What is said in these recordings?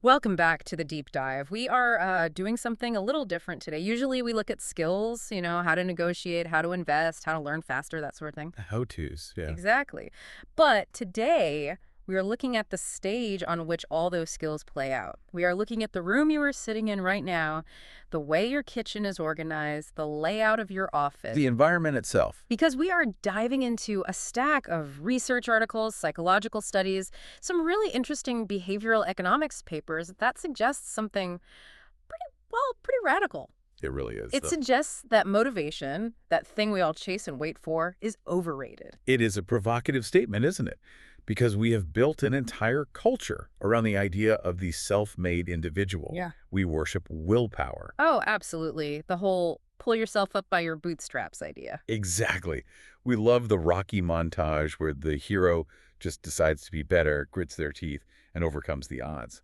Welcome back to the deep dive. We are doing something a little different today. Usually we look at skills, how to negotiate, how to invest, how to learn faster, that sort of thing. How-tos, yeah. Exactly. But today we are looking at the stage on which all those skills play out. We are looking at the room you are sitting in right now, the way your kitchen is organized, the layout of your office. The environment itself. Because we are diving into a stack of research articles, psychological studies, some really interesting behavioral economics papers that suggests something pretty radical. It really is. It suggests that motivation, that thing we all chase and wait for, is overrated. It is a provocative statement, isn't it? Because we have built an entire culture around the idea of the self-made individual. Yeah. We worship willpower. Oh, absolutely. The whole pull yourself up by your bootstraps idea. Exactly. We love the Rocky montage where the hero just decides to be better, grits their teeth, and overcomes the odds.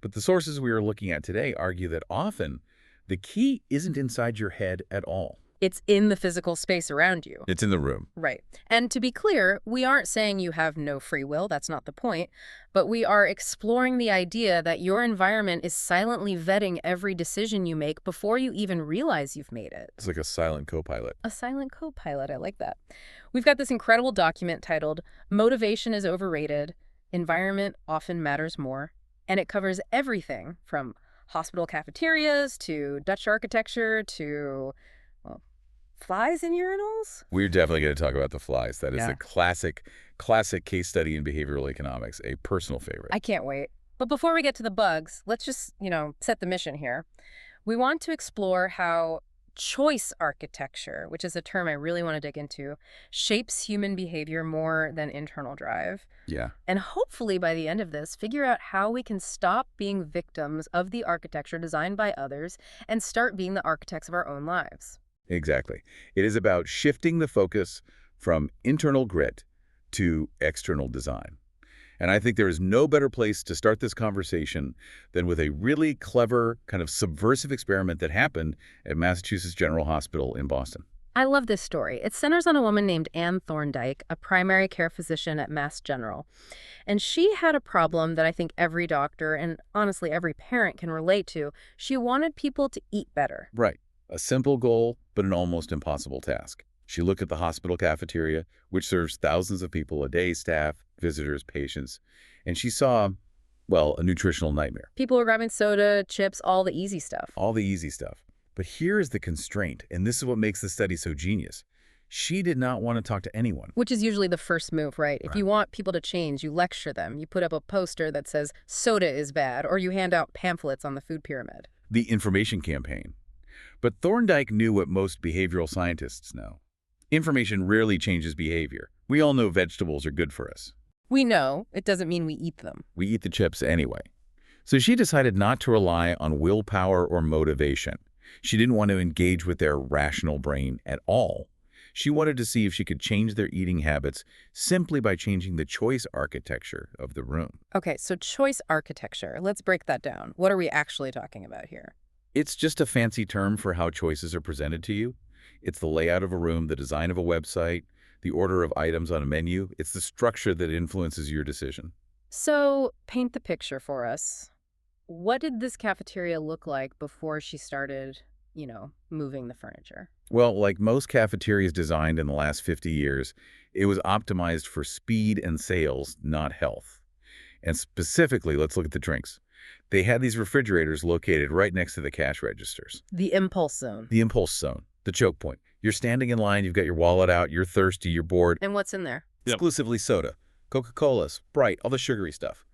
But the sources we are looking at today argue that often the key isn't inside your head at all. It's in the physical space around you. It's in the room. Right. And to be clear, we aren't saying you have no free will. That's not the point. But we are exploring the idea that your environment is silently vetting every decision you make before you even realize you've made it. It's like a silent co-pilot. A silent co-pilot. I like that. We've got this incredible document titled Motivation is Overrated. Environment Often Matters More. And it covers everything from hospital cafeterias to Dutch architecture to, well, flies in urinals? We're definitely going to talk about the flies. That is Yeah. a classic case study in behavioral economics, a personal favorite. I can't wait. But before we get to the bugs, let's just, set the mission here. We want to explore how choice architecture, which is a term I really want to dig into, shapes human behavior more than internal drive. Yeah, And hopefully by the end of this, figure out how we can stop being victims of the architecture designed by others and start being the architects of our own lives. exactly. It is about shifting the focus from internal grit to external design. And I think there is no better place to start this conversation than with a really clever, kind of subversive experiment that happened at Massachusetts General Hospital in Boston. I love this story. It centers on a woman named Anne Thorndike, a primary care physician at Mass General. And she had a problem that I think every doctor and honestly every parent can relate to. She wanted people to eat better. Right. A simple goal, but an almost impossible task. She looked at the hospital cafeteria, which serves thousands of people a day, staff, visitors, patients, and she saw, well, a nutritional nightmare. People were grabbing soda, chips, all the easy stuff. All the easy stuff. But here is the constraint, and this is what makes the study so genius. She did not want to talk to anyone. Which is usually the first move, right? If Right. you want people to change, you lecture them. You put up a poster that says soda is bad, or you hand out pamphlets on the food pyramid. The information campaign. But Thorndike knew what most behavioral scientists know. Information rarely changes behavior. We all know vegetables are good for us. We know. It doesn't mean we eat them. We eat the chips anyway. So she decided not to rely on willpower or motivation. She didn't want to engage with their rational brain at all. She wanted to see if she could change their eating habits simply by changing the choice architecture of the room. Okay, so choice architecture. Let's break that down. What are we actually talking about here? It's just a fancy term for how choices are presented to you. It's the layout of a room, the design of a website, the order of items on a menu. It's the structure that influences your decision. So paint the picture for us. What did this cafeteria look like before she started, moving the furniture? Well, like most cafeterias designed in the last 50 years, it was optimized for speed and sales, not health. And specifically, let's look at the drinks. They had these refrigerators located right next to the cash registers. The impulse zone. The impulse zone, the choke point. You're standing in line, you've got your wallet out, you're thirsty, you're bored. And what's in there? Yep. Exclusively soda, Coca-Cola, Sprite, all the sugary stuff.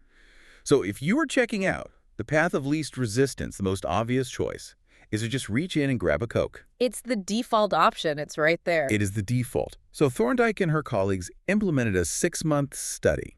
So if you are checking out, the path of least resistance, the most obvious choice, is to just reach in and grab a Coke. It's the default option. It's right there. It is the default. So Thorndike and her colleagues implemented a 6-month study.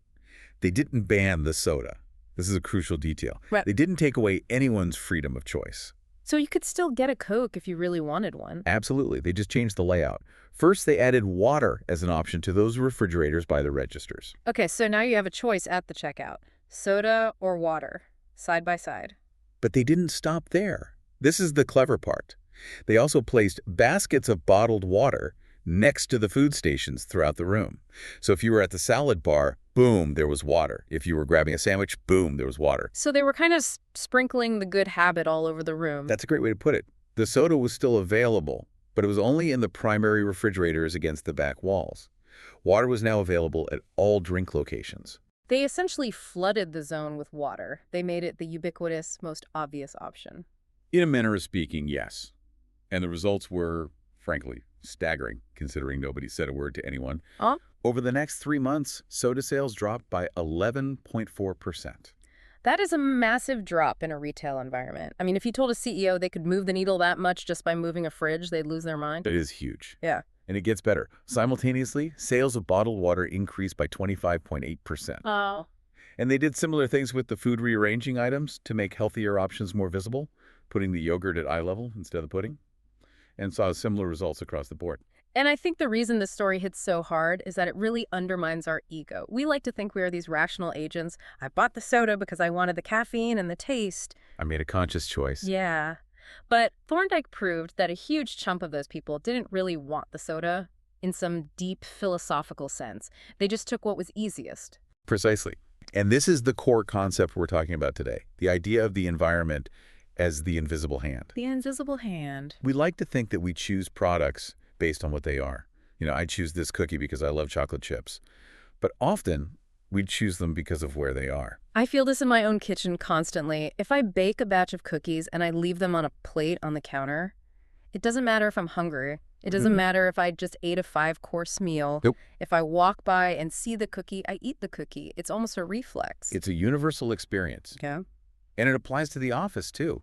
They didn't ban the soda. This is a crucial detail. Right. They didn't take away anyone's freedom of choice. So you could still get a Coke if you really wanted one. Absolutely. They just changed the layout. First, they added water as an option to those refrigerators by the registers. Okay, so now you have a choice at the checkout. Soda or water, side by side. But they didn't stop there. This is the clever part. They also placed baskets of bottled water next to the food stations throughout the room. So if you were at the salad bar, boom, there was water. If you were grabbing a sandwich, boom, there was water. So they were kind of sprinkling the good habit all over the room. That's a great way to put it. The soda was still available, but it was only in the primary refrigerators against the back walls. Water was now available at all drink locations. They essentially flooded the zone with water. They made it the ubiquitous, most obvious option. In a manner of speaking, yes. And the results were, frankly, staggering, considering nobody said a word to anyone. Huh? Over the next 3 months, soda sales dropped by 11.4%. That is a massive drop in a retail environment. I mean, if you told a CEO they could move the needle that much just by moving a fridge, they'd lose their mind. It is huge. Yeah. And it gets better. Simultaneously, sales of bottled water increased by 25.8%. Oh. And they did similar things with the food rearranging items to make healthier options more visible, putting the yogurt at eye level instead of the pudding, and saw similar results across the board. And I think the reason this story hits so hard is that it really undermines our ego. We like to think we are these rational agents. I bought the soda because I wanted the caffeine and the taste. I made a conscious choice. Yeah. But Thorndike proved that a huge chunk of those people didn't really want the soda in some deep philosophical sense. They just took what was easiest. Precisely. And this is the core concept we're talking about today, the idea of the environment as the invisible hand. The invisible hand. We like to think that we choose products based on what they are. You know, I choose this cookie because I love chocolate chips. But often, we choose them because of where they are. I feel this in my own kitchen constantly. If I bake a batch of cookies and I leave them on a plate on the counter, it doesn't matter if I'm hungry. It doesn't matter if I just ate a 5-course meal. Nope. If I walk by and see the cookie, I eat the cookie. It's almost a reflex. It's a universal experience. Yeah. And it applies to the office, too.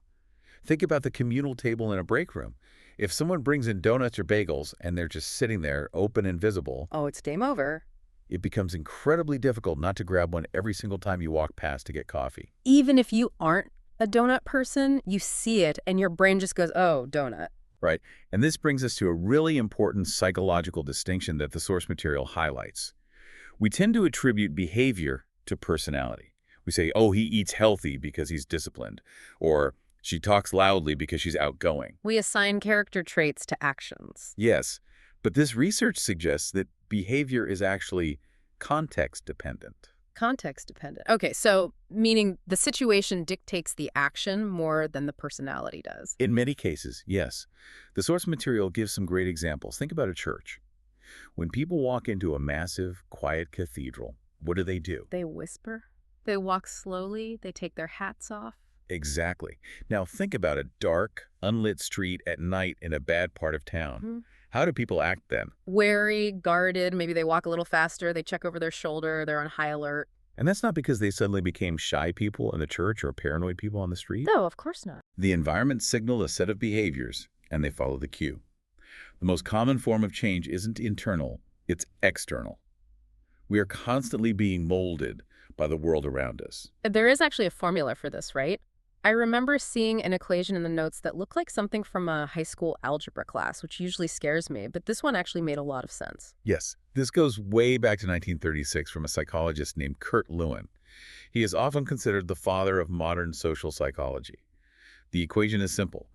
Think about the communal table in a break room. If someone brings in donuts or bagels and they're just sitting there, open and visible, Oh, it's game over. it becomes incredibly difficult not to grab one every single time you walk past to get coffee. Even if you aren't a donut person, you see it and your brain just goes, oh, donut. Right. And this brings us to a really important psychological distinction that the source material highlights. We tend to attribute behavior to personality. We say, oh, he eats healthy because he's disciplined, or she talks loudly because she's outgoing. We assign character traits to actions. Yes, but this research suggests that behavior is actually context-dependent. Context-dependent. Okay, so meaning the situation dictates the action more than the personality does. In many cases, yes. The source material gives some great examples. Think about a church. When people walk into a massive, quiet cathedral, what do? They whisper. They walk slowly. They take their hats off. Exactly. Now think about a dark, unlit street at night in a bad part of town. Mm-hmm. How do people act then? Wary, guarded, maybe they walk a little faster, they check over their shoulder, they're on high alert. And that's not because they suddenly became shy people in the church or paranoid people on the street. No, of course not. The environment signaled a set of behaviors, and they follow the cue. The most common form of change isn't internal, it's external. We are constantly being molded by the world around us. There is actually a formula for this, right? I remember seeing an equation in the notes that looked like something from a high school algebra class, which usually scares me, but this one actually made a lot of sense. Yes, this goes way back to 1936 from a psychologist named Kurt Lewin. He is often considered the father of modern social psychology. The equation is simple.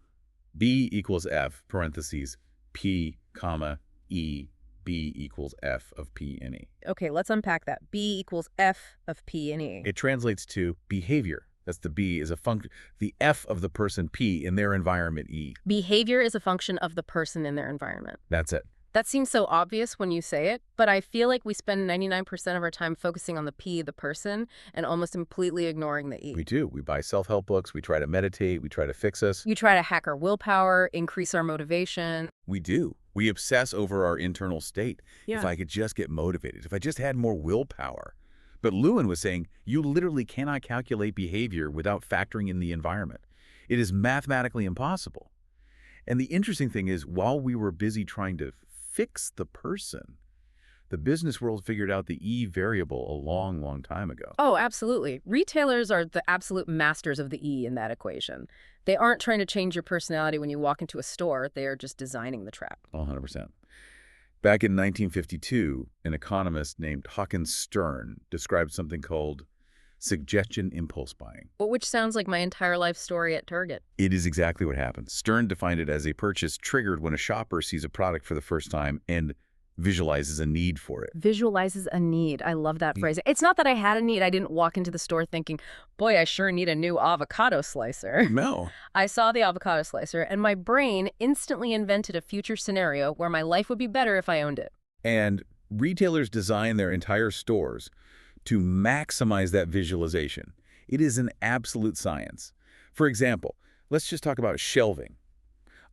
B equals F, parentheses, P, comma, E, B equals F of P and E. Okay, let's unpack that. B equals F of P and E. It translates to behavior. That's the B is a function, the F of the person P in their environment E. Behavior is a function of the person in their environment. That's it. That seems so obvious when you say it, but I feel like we spend 99% of our time focusing on the P, the person, and almost completely ignoring the E. We do. We buy self-help books. We try to meditate. We try to fix us. You try to hack our willpower, increase our motivation. We do. We obsess over our internal state. Yeah. If I could just get motivated, if I just had more willpower. But Lewin was saying, you literally cannot calculate behavior without factoring in the environment. It is mathematically impossible. And the interesting thing is, while we were busy trying to fix the person, the business world figured out the E variable a long, long time ago. Oh, absolutely. Retailers are the absolute masters of the E in that equation. They aren't trying to change your personality when you walk into a store. They are just designing the trap. 100%. Back in 1952, an economist named Hawkins Stern described something called suggestion impulse buying. Which sounds like my entire life story at Target. It is exactly what happens. Stern defined it as a purchase triggered when a shopper sees a product for the first time and visualizes a need for it. Visualizes a need. I love that phrase. It's not that I had a need. I didn't walk into the store thinking, boy, I sure need a new avocado slicer. No. I saw the avocado slicer, and my brain instantly invented a future scenario where my life would be better if I owned it. And retailers design their entire stores to maximize that visualization. It is an absolute science. For example, let's just talk about shelving.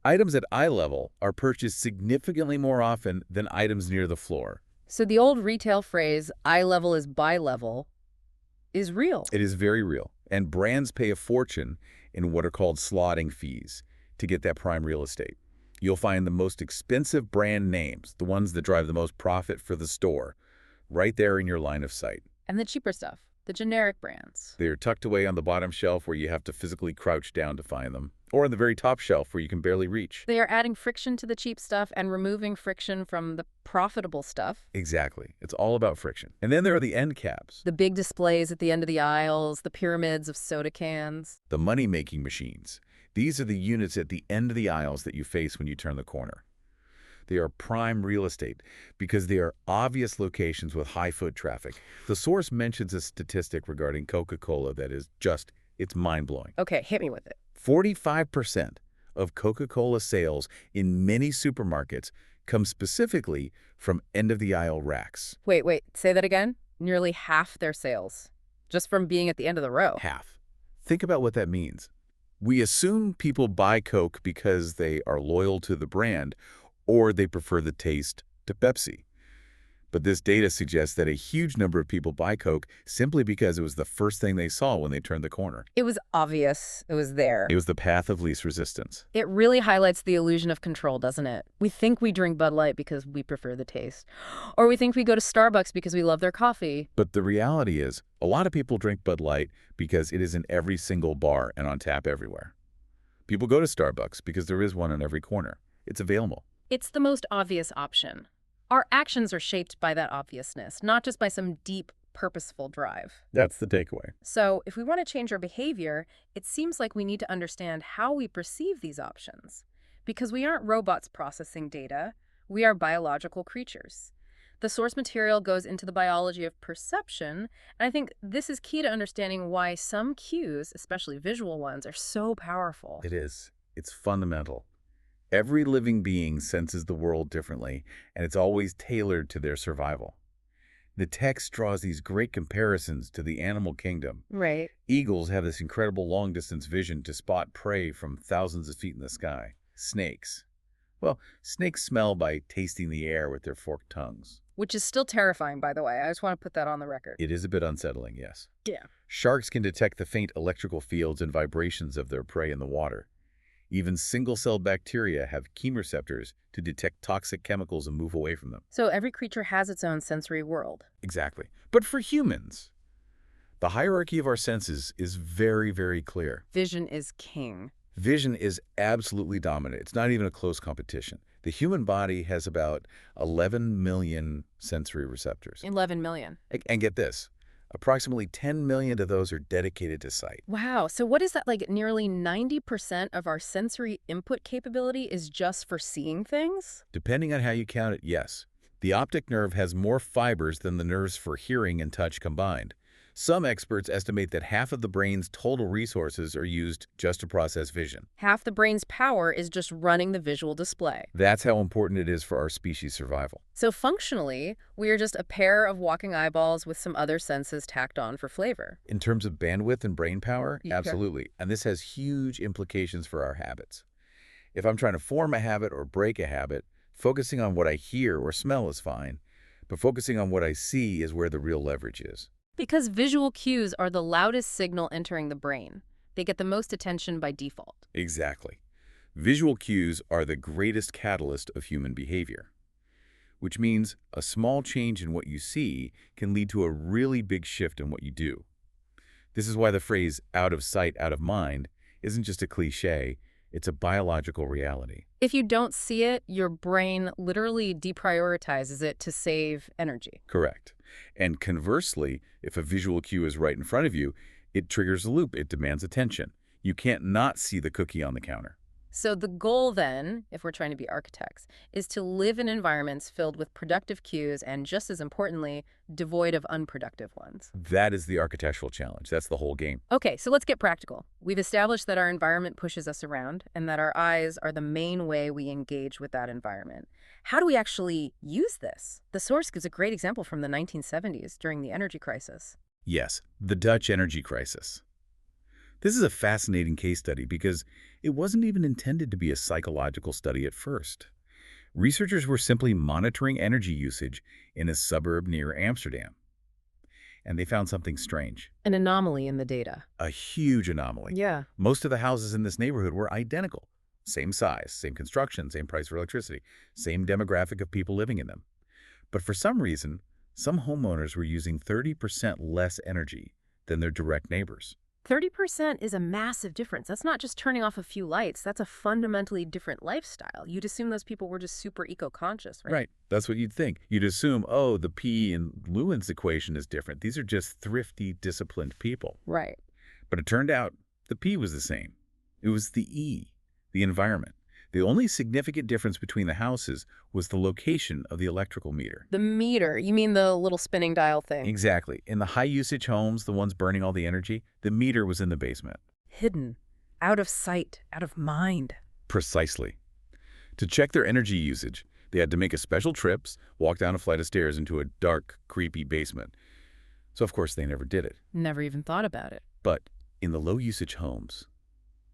Items at eye level are purchased significantly more often than items near the floor. So the old retail phrase, eye level is buy level, is real. It is very real. And brands pay a fortune in what are called slotting fees to get that prime real estate. You'll find the most expensive brand names, the ones that drive the most profit for the store, right there in your line of sight. And the cheaper stuff, the generic brands. They're tucked away on the bottom shelf where you have to physically crouch down to find them, or on the very top shelf where you can barely reach. They are adding friction to the cheap stuff and removing friction from the profitable stuff. Exactly. It's all about friction. And then there are the end caps. The big displays at the end of the aisles, the pyramids of soda cans. The money-making machines. These are the units at the end of the aisles that you face when you turn the corner. They are prime real estate because they are obvious locations with high foot traffic. The source mentions a statistic regarding Coca-Cola that is just, it's mind-blowing. Okay, hit me with it. 45% of Coca-Cola sales in many supermarkets come specifically from end-of-the-aisle racks. Wait, say that again? Nearly half their sales, just from being at the end of the row. Half. Think about what that means. We assume people buy Coke because they are loyal to the brand or they prefer the taste to Pepsi. But this data suggests that a huge number of people buy Coke simply because it was the first thing they saw when they turned the corner. It was obvious. It was there. It was the path of least resistance. It really highlights the illusion of control, doesn't it? We think we drink Bud Light because we prefer the taste. Or we think we go to Starbucks because we love their coffee. But the reality is, a lot of people drink Bud Light because it is in every single bar and on tap everywhere. People go to Starbucks because there is one on every corner. It's available. It's the most obvious option. Our actions are shaped by that obviousness, not just by some deep, purposeful drive. That's the takeaway. So if we want to change our behavior, it seems like we need to understand how we perceive these options. Because we aren't robots processing data, we are biological creatures. The source material goes into the biology of perception, and I think this is key to understanding why some cues, especially visual ones, are so powerful. It is. It's fundamental. Every living being senses the world differently, and it's always tailored to their survival. The text draws these great comparisons to the animal kingdom. Right. Eagles have this incredible long-distance vision to spot prey from thousands of feet in the sky. Snakes. Well, snakes smell by tasting the air with their forked tongues. Which is still terrifying, by the way. I just want to put that on the record. It is a bit unsettling, yes. Yeah. Sharks can detect the faint electrical fields and vibrations of their prey in the water. Even single-cell bacteria have chemoreceptors to detect toxic chemicals and move away from them. So every creature has its own sensory world. Exactly. But for humans, the hierarchy of our senses is very, very clear. Vision is king. Vision is absolutely dominant. It's not even a close competition. The human body has about 11 million sensory receptors. 11 million. And get this. Approximately 10 million of those are dedicated to sight. Wow. So what is that, like nearly 90% of our sensory input capability is just for seeing things? Depending on how you count it, yes. The optic nerve has more fibers than the nerves for hearing and touch combined. Some experts estimate that half of the brain's total resources are used just to process vision. Half the brain's power is just running the visual display. That's how important it is for our species' survival. So functionally, we are just a pair of walking eyeballs with some other senses tacked on for flavor. In terms of bandwidth and brain power, Yeah. absolutely. And this has huge implications for our habits. If I'm trying to form a habit or break a habit, focusing on what I hear or smell is fine, but focusing on what I see is where the real leverage is. Because visual cues are the loudest signal entering the brain. They get the most attention by default. Exactly. Visual cues are the greatest catalyst of human behavior, which means a small change in what you see can lead to a really big shift in what you do. This is why the phrase out of sight, out of mind isn't just a cliche, it's a biological reality. If you don't see it, your brain literally deprioritizes it to save energy. Correct. And conversely, if a visual cue is right in front of you, it triggers a loop. It demands attention. You can't not see the cookie on the counter. So the goal then, if we're trying to be architects, is to live in environments filled with productive cues and, just as importantly, devoid of unproductive ones. That is the architectural challenge. That's the whole game. Okay, so let's get practical. We've established that our environment pushes us around and that our eyes are the main way we engage with that environment. How do we actually use this? The source gives a great example from the 1970s during the energy crisis. Yes, the Dutch energy crisis. This is a fascinating case study because it wasn't even intended to be a psychological study at first. Researchers were simply monitoring energy usage in a suburb near Amsterdam, and they found something strange. An anomaly in the data. A huge anomaly. Yeah. Most of the houses in this neighborhood were identical. Same size, same construction, same price for electricity, same demographic of people living in them. But for some reason, some homeowners were using 30% less energy than their direct neighbors. 30% is a massive difference. That's not just turning off a few lights. That's a fundamentally different lifestyle. You'd assume those people were just super eco-conscious, right? Right. That's what you'd think. You'd assume, oh, the P in Lewin's equation is different. These are just thrifty, disciplined people. Right. But it turned out the P was the same. It was the E, the environment. The only significant difference between the houses was the location of the electrical meter. The meter, you mean the little spinning dial thing? Exactly. In the high-usage homes, the ones burning all the energy, the meter was in the basement. Hidden, out of sight, out of mind. Precisely. To check their energy usage, they had to make a special trips, walk down a flight of stairs into a dark, creepy basement. So, of course, they never did it. Never even thought about it. But in the low-usage homes,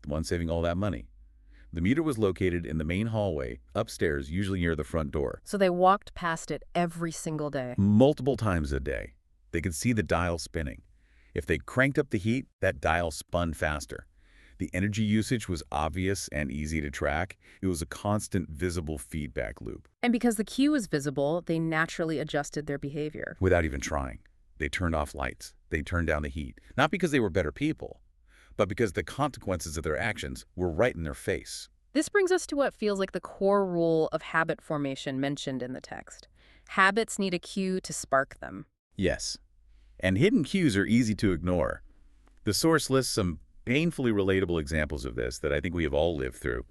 the ones saving all that money, the meter was located in the main hallway, upstairs, usually near the front door. So they walked past it every single day. Multiple times a day. They could see the dial spinning. If they cranked up the heat, that dial spun faster. The energy usage was obvious and easy to track. It was a constant, visible feedback loop. And because the cue was visible, they naturally adjusted their behavior. Without even trying. They turned off lights. They turned down the heat. Not because they were better people, but because the consequences of their actions were right in their face. This brings us to what feels like the core rule of habit formation mentioned in the text. Habits need a cue to spark them. Yes. And hidden cues are easy to ignore. The source lists some painfully relatable examples of this that I think we have all lived through.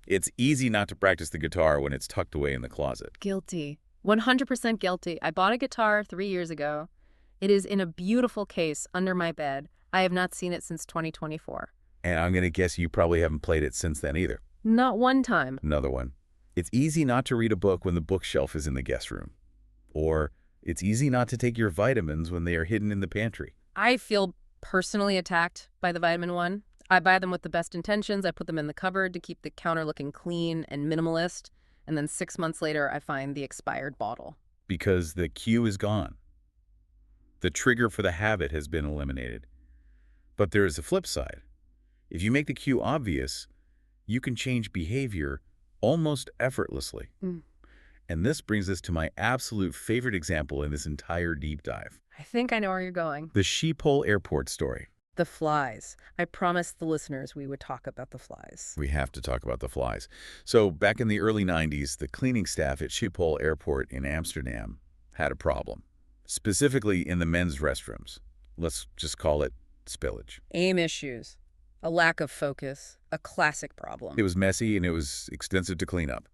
It's easy not to practice the guitar when it's tucked away in the closet. Guilty. 100% guilty. I bought a guitar 3 years ago. It is in a beautiful case under my bed. I have not seen it since 2024. And I'm going to guess you probably haven't played it since then either. Not one time. Another one. It's easy not to read a book when the bookshelf is in the guest room. Or it's easy not to take your vitamins when they are hidden in the pantry. I feel personally attacked by the vitamin one. I buy them with the best intentions. I put them in the cupboard to keep the counter looking clean and minimalist. And then 6 months later, I find the expired bottle. Because the cue is gone. The trigger for the habit has been eliminated. But there is a flip side. If you make the cue obvious, you can change behavior almost effortlessly. And this brings us to my absolute favorite example in this entire deep dive. I think I know where you're going. The Schiphol airport story. The flies. I promised the listeners we would talk about the flies. We have to talk about the flies. So back in the early 90s, the cleaning staff at Schiphol Airport in Amsterdam had a problem, specifically in the men's restrooms. Let's just call it spillage. Aim issues. A lack of focus. A classic problem. It was messy and it was extensive to clean up.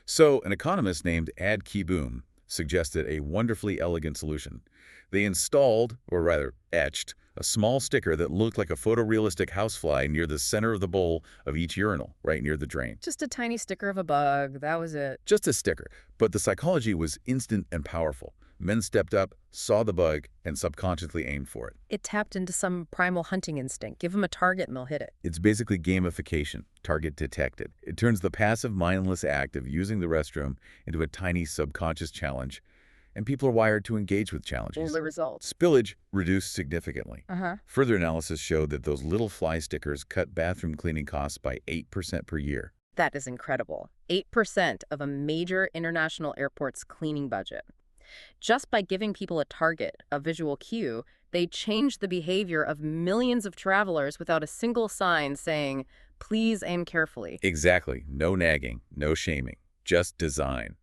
So an economist named Ad Kiboom suggested a wonderfully elegant solution. They installed, or rather etched, a small sticker that looked like a photorealistic housefly near the center of the bowl of each urinal, right near the drain. Just a tiny sticker of a bug. That was it. Just a sticker, but the psychology was instant and powerful. Men stepped up, saw the bug, and subconsciously aimed for it. It tapped into some primal hunting instinct. Give them a target and they'll hit it. It's basically gamification, target detected. It turns the passive, mindless act of using the restroom into a tiny subconscious challenge, and people are wired to engage with challenges. The results. Spillage reduced significantly. Uh-huh. Further analysis showed that those little fly stickers cut bathroom cleaning costs by 8% per year. That is incredible. 8% of a major international airport's cleaning budget. Just by giving people a target, a visual cue, they changed the behavior of millions of travelers without a single sign saying, please aim carefully. Exactly. No nagging, no shaming, just design.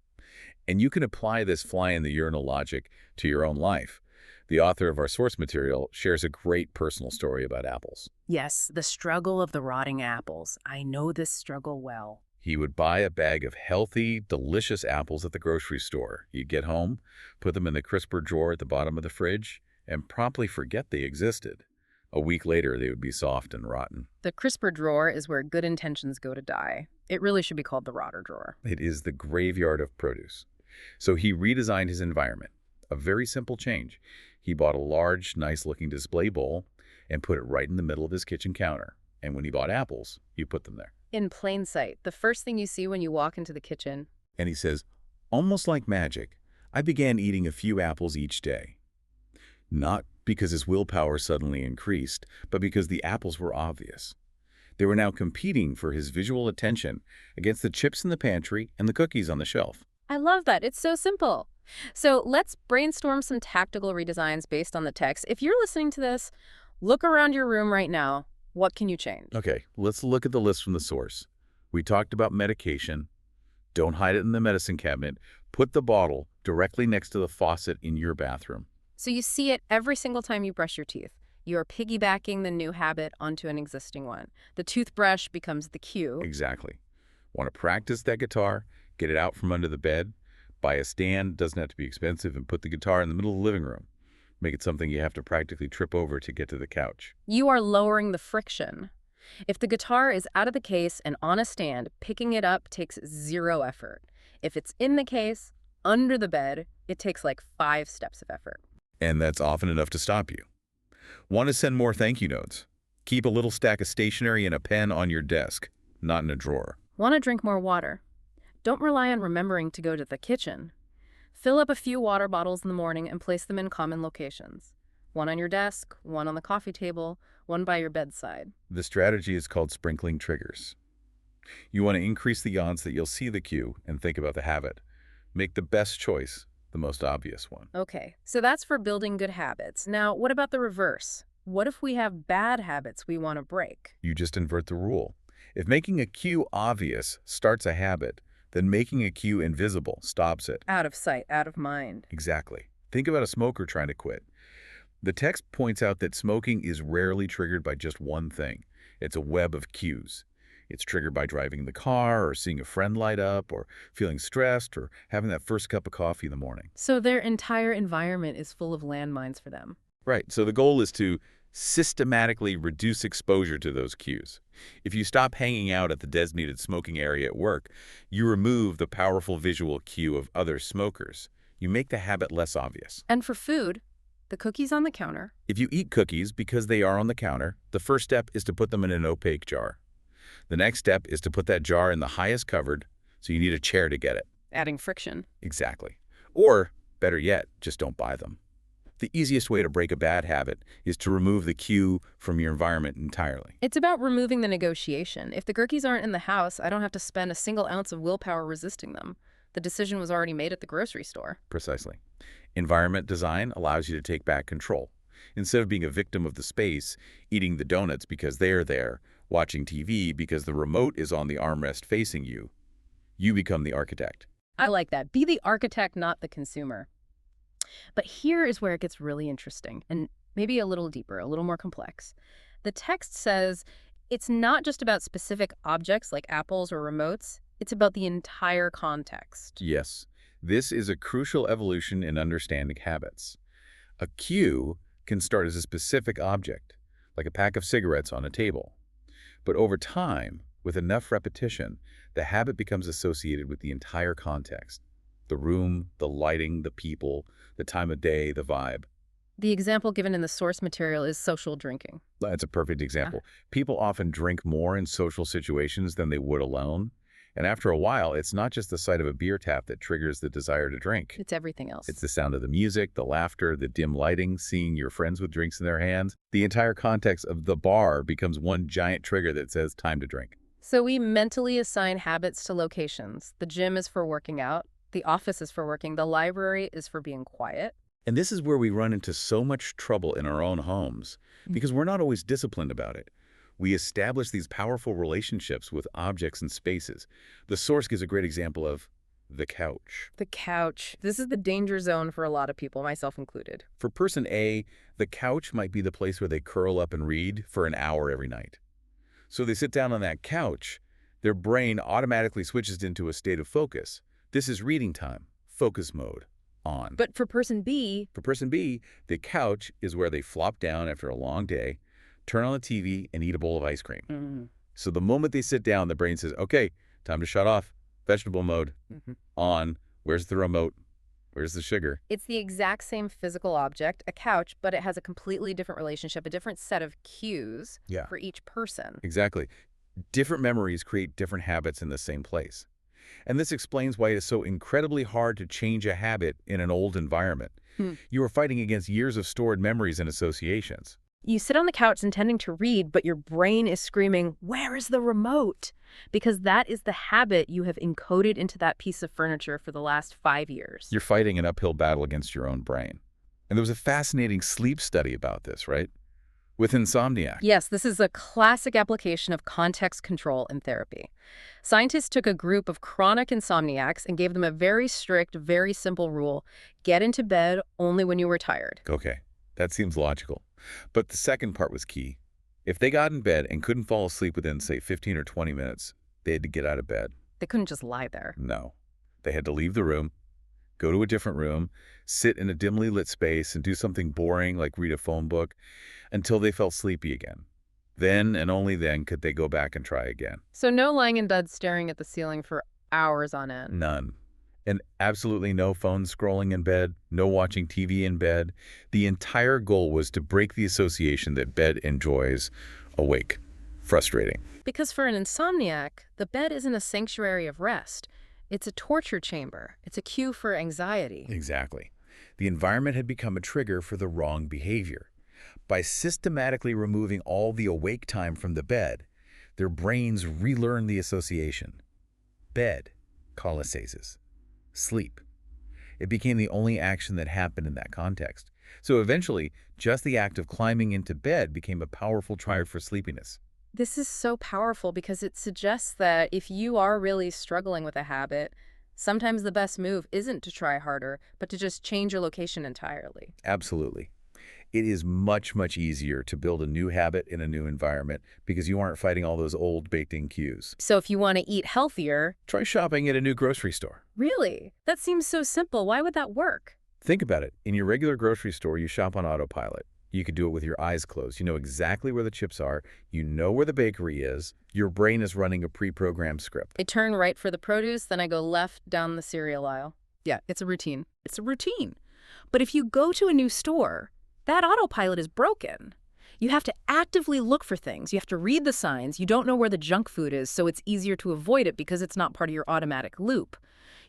And you can apply this fly in the urinal logic to your own life. The author of our source material shares a great personal story about apples. Yes, the struggle of the rotting apples. I know this struggle well. He would buy a bag of healthy, delicious apples at the grocery store. He'd get home, put them in the crisper drawer at the bottom of the fridge, and promptly forget they existed. A week later, they would be soft and rotten. The crisper drawer is where good intentions go to die. It really should be called the rotter drawer. It is the graveyard of produce. So he redesigned his environment. A very simple change. He bought a large, nice-looking display bowl and put it right in the middle of his kitchen counter. And when he bought apples, you put them there. In plain sight, the first thing you see when you walk into the kitchen. And he says, almost like magic, I began eating a few apples each day. Not because his willpower suddenly increased, but because the apples were obvious. They were now competing for his visual attention against the chips in the pantry and the cookies on the shelf. I love that. It's so simple. So let's brainstorm some tactical redesigns based on the text. If you're listening to this, look around your room right now. What can you change? Okay, let's look at the list from the source. We talked about medication. Don't hide it in the medicine cabinet. Put the bottle directly next to the faucet in your bathroom. So you see it every single time you brush your teeth. You're piggybacking the new habit onto an existing one. The toothbrush becomes the cue. Exactly. Want to practice that guitar? Get it out from under the bed. Buy a stand, doesn't have to be expensive, and put the guitar in the middle of the living room. Make it something you have to practically trip over to get to the couch. You are lowering the friction. If the guitar is out of the case and on a stand, picking it up takes 0 effort. If it's in the case, under the bed, it takes like 5 steps of effort. And that's often enough to stop you. Want to send more thank you notes? Keep a little stack of stationery and a pen on your desk, not in a drawer. Want to drink more water? Don't rely on remembering to go to the kitchen. Fill up a few water bottles in the morning and place them in common locations. One on your desk, one on the coffee table, one by your bedside. The strategy is called sprinkling triggers. You want to increase the odds that you'll see the cue and think about the habit. Make the best choice the most obvious one. Okay, so that's for building good habits. Now, what about the reverse? What if we have bad habits we want to break? You just invert the rule. If making a cue obvious starts a habit, then making a cue invisible stops it. Out of sight, out of mind. Exactly. Think about a smoker trying to quit. The text points out that smoking is rarely triggered by just one thing. It's a web of cues. It's triggered by driving the car, or seeing a friend light up, or feeling stressed, or having that first cup of coffee in the morning. So their entire environment is full of landmines for them. Right. So the goal is to systematically reduce exposure to those cues. If you stop hanging out at the designated smoking area at work, you remove the powerful visual cue of other smokers. You make the habit less obvious. And for food, the cookies on the counter. If you eat cookies because they are on the counter, the first step is to put them in an opaque jar. The next step is to put that jar in the highest cupboard, so you need a chair to get it. Adding friction. Exactly. Or, better yet, just don't buy them. The easiest way to break a bad habit is to remove the cue from your environment entirely. It's about removing the negotiation. If the cookies aren't in the house, I don't have to spend a single ounce of willpower resisting them. The decision was already made at the grocery store. Precisely. Environment design allows you to take back control. Instead of being a victim of the space, eating the donuts because they're there, watching TV because the remote is on the armrest facing you, you become the architect. I like that. Be the architect, not the consumer. But here is where it gets really interesting, and maybe a little deeper, a little more complex. The text says it's not just about specific objects like apples or remotes, it's about the entire context. Yes, this is a crucial evolution in understanding habits. A cue can start as a specific object, like a pack of cigarettes on a table. But over time, with enough repetition, the habit becomes associated with the entire context. The room, the lighting, the people, the time of day, the vibe. The example given in the source material is social drinking. That's a perfect example. People often drink more in social situations than they would alone. And after a while, it's not just the sight of a beer tap that triggers the desire to drink. It's everything else. It's the sound of the music, the laughter, the dim lighting, seeing your friends with drinks in their hands. The entire context of the bar becomes one giant trigger that says time to drink. So we mentally assign habits to locations. The gym is for working out. The office is for working. The library is for being quiet. And this is where we run into so much trouble in our own homes, because we're not always disciplined about it. We establish these powerful relationships with objects and spaces. The source gives a great example of the couch. The couch. This is the danger zone for a lot of people, myself included. For person A, the couch might be the place where they curl up and read for an hour every night. So they sit down on that couch, their brain automatically switches into a state of focus. This is reading time, focus mode, on. But for person B, the couch is where they flop down after a long day, turn on the TV, and eat a bowl of ice cream. So the moment they sit down, the brain says, okay, time to shut off. Vegetable mode, on. Where's the remote? Where's the sugar? It's the exact same physical object, a couch, but it has a completely different relationship, a different set of cues for each person. Exactly. Different memories create different habits in the same place. And this explains why it is so incredibly hard to change a habit in an old environment. You are fighting against years of stored memories and associations. You sit on the couch intending to read, but your brain is screaming, where is the remote? Because that is the habit you have encoded into that piece of furniture for the last 5 years. You're fighting an uphill battle against your own brain. And there was a fascinating sleep study about this, right? With insomniac. Yes, this is a classic application of context control in therapy. Scientists took a group of chronic insomniacs and gave them a very strict, very simple rule. Get into bed only when you were tired. Okay, that seems logical. But the second part was key. If they got in bed and couldn't fall asleep within, say, 15 or 20 minutes, they had to get out of bed. They couldn't just lie there. No. They had to leave the room, go to a different room, sit in a dimly lit space, and do something boring like read a phone book until they felt sleepy again. Then and only then could they go back and try again. So no lying in bed staring at the ceiling for hours on end. None. And absolutely no phone scrolling in bed, no watching TV in bed. The entire goal was to break the association that bed enjoys awake. Frustrating. Because for an insomniac, the bed isn't a sanctuary of rest. It's a torture chamber. It's a cue for anxiety. Exactly. The environment had become a trigger for the wrong behavior. By systematically removing all the awake time from the bed, their brains relearned the association. Bed, colisases. Sleep. It became the only action that happened in that context. So eventually, just the act of climbing into bed became a powerful trigger for sleepiness. This is so powerful because it suggests that if you are really struggling with a habit, sometimes the best move isn't to try harder, but to just change your location entirely. Absolutely. It is much, much easier to build a new habit in a new environment because you aren't fighting all those old baked-in cues. So if you want to eat healthier... Try shopping at a new grocery store. Really? That seems so simple. Why would that work? Think about it. In your regular grocery store, you shop on autopilot. You could do it with your eyes closed. You know exactly where the chips are. You know where the bakery is. Your brain is running a pre-programmed script. I turn right for the produce, then I go left down the cereal aisle. Yeah, it's a routine. It's a routine. But if you go to a new store, that autopilot is broken. You have to actively look for things. You have to read the signs. You don't know where the junk food is, so it's easier to avoid it because it's not part of your automatic loop.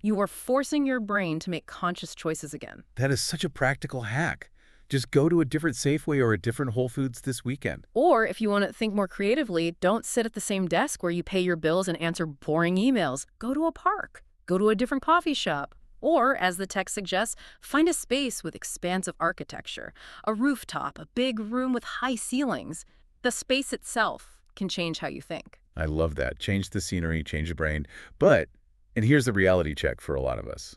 You are forcing your brain to make conscious choices again. That is such a practical hack. Just go to a different Safeway or a different Whole Foods this weekend. Or if you want to think more creatively, don't sit at the same desk where you pay your bills and answer boring emails. Go to a park. Go to a different coffee shop. Or, as the text suggests, find a space with expansive architecture, a rooftop, a big room with high ceilings. The space itself can change how you think. I love that. Change the scenery, change the brain. But, and here's the reality check for a lot of us.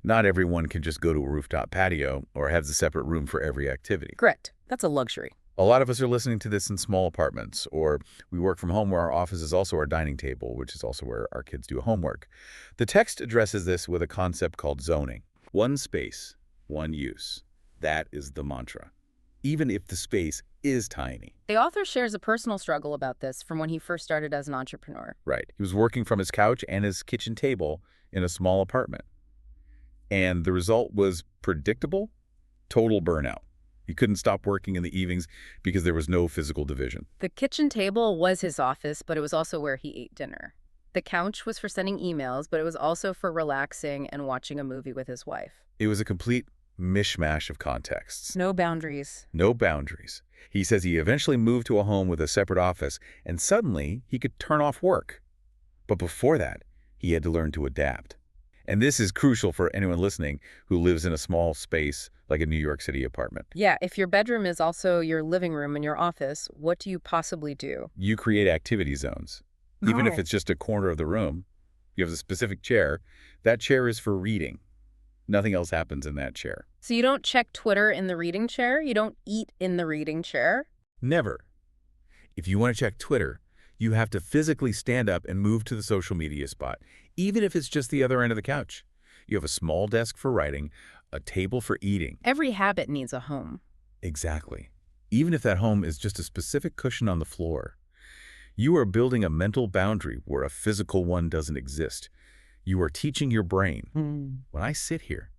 Not everyone can just go to a rooftop patio or have a separate room for every activity. Correct. That's a luxury. A lot of us are listening to this in small apartments, or we work from home where our office is also our dining table, which is also where our kids do homework. The text addresses this with a concept called zoning. One space, one use. That is the mantra, even if the space is tiny. The author shares a personal struggle about this from when he first started as an entrepreneur. Right. He was working from his couch and his kitchen table in a small apartment. And the result was predictable, total burnout. He couldn't stop working in the evenings because there was no physical division. The kitchen table was his office, but it was also where he ate dinner. The couch was for sending emails, but it was also for relaxing and watching a movie with his wife. It was a complete mishmash of contexts. No boundaries. No boundaries. He says he eventually moved to a home with a separate office, and suddenly he could turn off work. But before that, he had to learn to adapt. And this is crucial for anyone listening who lives in a small space like a New York City apartment. Yeah, if your bedroom is also your living room and your office, what do you possibly do? You create activity zones. Even if it's just a corner of the room, You have a specific chair. That chair is for reading. Nothing else happens in that chair. So you don't check Twitter in the reading chair? You don't eat in the reading chair? Never. If you want to check Twitter, you have to physically stand up and move to the social media spot, even if it's just the other end of the couch. You have a small desk for writing, a table for eating. Every habit needs a home. Exactly. Even if that home is just a specific cushion on the floor. You are building a mental boundary where a physical one doesn't exist. You are teaching your brain, when I sit here,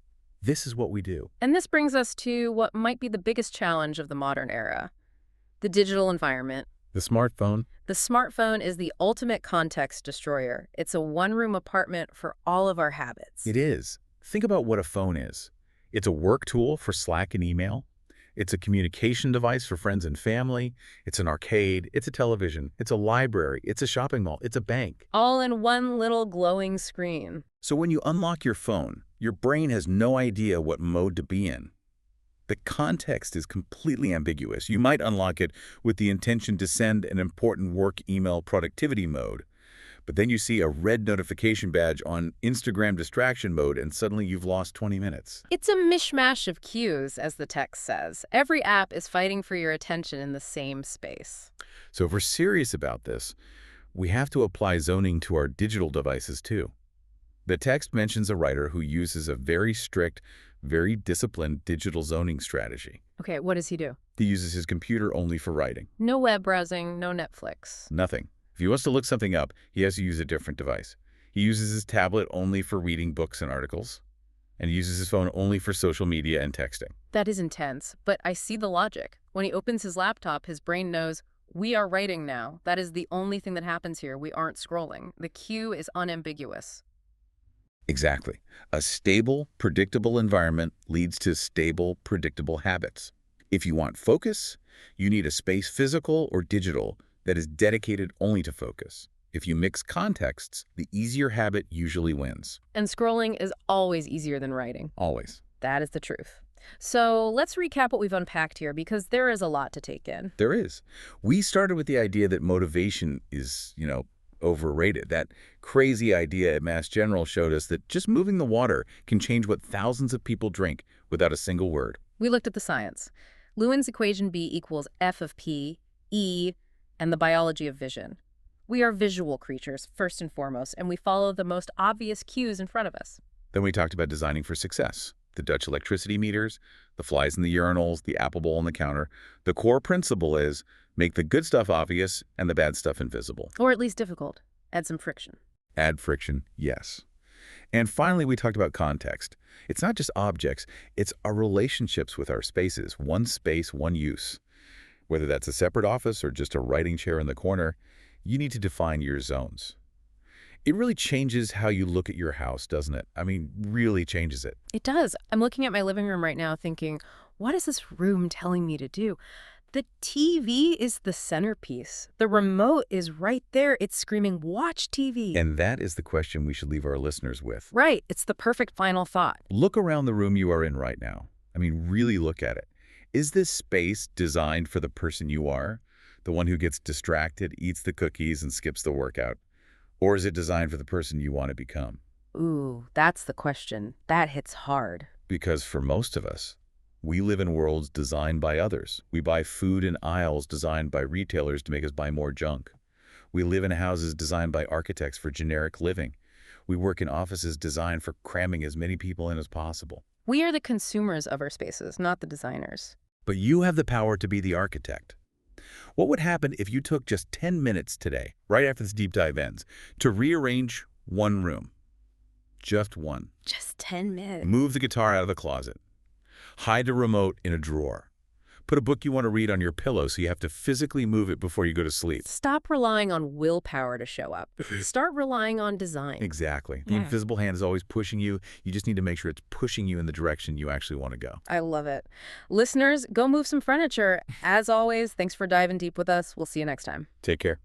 this is what we do. And this brings us to what might be the biggest challenge of the modern era, the digital environment. The smartphone. The smartphone is the ultimate context destroyer. It's a one-room apartment for all of our habits. It is. Think about what a phone is. It's a work tool for Slack and email. It's a communication device for friends and family. It's an arcade. It's a television. It's a library. It's a shopping mall. It's a bank. All in one little glowing screen. So when you unlock your phone, your brain has no idea what mode to be in. The context is completely ambiguous. You might unlock it with the intention to send an important work email productivity mode. But then you see a red notification badge on Instagram distraction mode, and suddenly you've lost 20 minutes. It's a mishmash of cues, as the text says. Every app is fighting for your attention in the same space. So if we're serious about this, we have to apply zoning to our digital devices too. The text mentions a writer who uses a very strict, very disciplined digital zoning strategy. Okay, what does he do? He uses his computer only for writing. No web browsing, no Netflix. Nothing. If he wants to look something up, he has to use a different device. He uses his tablet only for reading books and articles, and he uses his phone only for social media and texting. That is intense, but I see the logic. When he opens his laptop, his brain knows, we are writing now. That is the only thing that happens here. We aren't scrolling. The cue is unambiguous. Exactly. A stable, predictable environment leads to stable, predictable habits. If you want focus, you need a space, physical or digital, that is dedicated only to focus. If you mix contexts, the easier habit usually wins. And scrolling is always easier than writing. Always. That is the truth. So let's recap what we've unpacked here, because there is a lot to take in. There is. We started with the idea that motivation is, overrated. That crazy idea at Mass General showed us that just moving the water can change what thousands of people drink without a single word. We looked at the science. Lewin's equation B equals F of P, E, and the biology of vision. We are visual creatures, first and foremost, and we follow the most obvious cues in front of us. Then we talked about designing for success. The Dutch electricity meters, the flies in the urinals, the apple bowl on the counter. The core principle is make the good stuff obvious and the bad stuff invisible. Or at least difficult. Add some friction. Add friction, yes. And finally, we talked about context. It's not just objects, it's our relationships with our spaces. One space, one use. Whether that's a separate office or just a writing chair in the corner, you need to define your zones. It really changes how you look at your house, doesn't it? I mean, really changes it. It does. I'm looking at my living room right now thinking, what is this room telling me to do? The TV is the centerpiece. The remote is right there. It's screaming, watch TV. And that is the question we should leave our listeners with. Right. It's the perfect final thought. Look around the room you are in right now. I mean, really look at it. Is this space designed for the person you are? The one who gets distracted, eats the cookies, and skips the workout? Or is it designed for the person you want to become? Ooh, that's the question. That hits hard. Because for most of us, we live in worlds designed by others. We buy food in aisles designed by retailers to make us buy more junk. We live in houses designed by architects for generic living. We work in offices designed for cramming as many people in as possible. We are the consumers of our spaces, not the designers. But you have the power to be the architect. What would happen if you took just 10 minutes today, right after this deep dive ends, to rearrange one room? Just one. Just 10 minutes. Move the guitar out of the closet. Hide the remote in a drawer. Put a book you want to read on your pillow so you have to physically move it before you go to sleep. Stop relying on willpower to show up. Start relying on design. Exactly. The invisible hand is always pushing you. You just need to make sure it's pushing you in the direction you actually want to go. I love it. Listeners, go move some furniture. As always, thanks for diving deep with us. We'll see you next time. Take care.